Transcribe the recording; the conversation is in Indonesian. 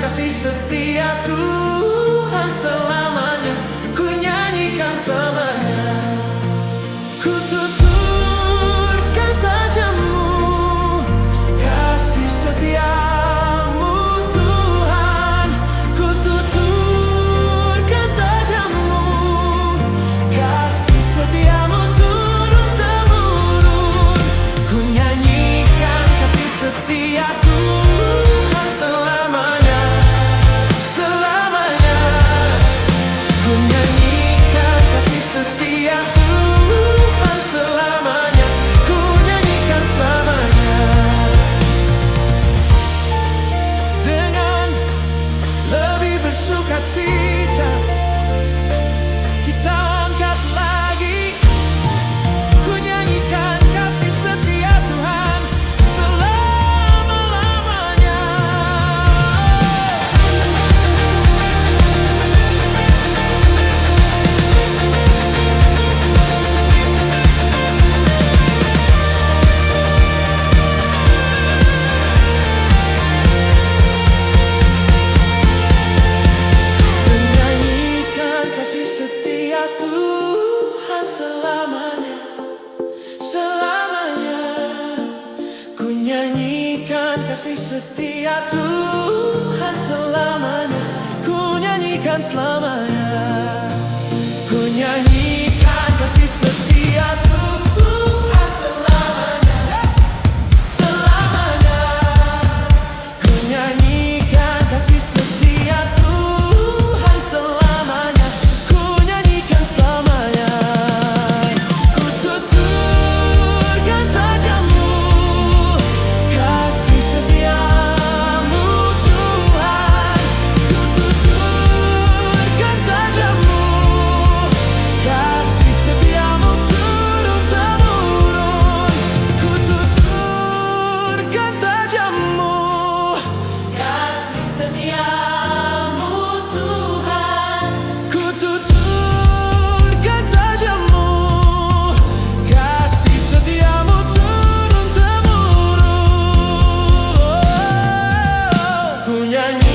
kasih setia Tuhan selamanya. Ku nyanyikan selamanya. Ku tuturkan tajammu, kasih setiamu Tuhan. Ku tuturkan tajammu, kasih setiamu turun-temurun. Ku nyanyikan kasih setia Tuhan selamanya, selamanya. Ku nyanyikan kasih setia Tuhan selamanya. Ku nyanyikan selamanya. Dengan lebih bersukacita kita angkat lagi. Ku nyanyikan kasih setia Tuhan selama-lamanya. Menyanyikan kasih setia Tuhan selamanya, selamanya. Ku nyanyikan kasih setia Tuhan selamanya. Ku nyanyikan selamanya. Ku nyanyikan kasih setia Tuhan selamanya, selamanya. Ku nyanyikan kasih setia Tuhan selamanya. Ku nyanyikan selamanya. Ku tuturkan tajammu, kasih setiamu Tuhan. Ku tuturkan tajammu, kasih setiamu turun-temurun. Ku tuturkan tajammu, kasih setiamu Tuhan. Ku tuturkan tajammu, kasih setiamu turun-temurun. Ku nyanyi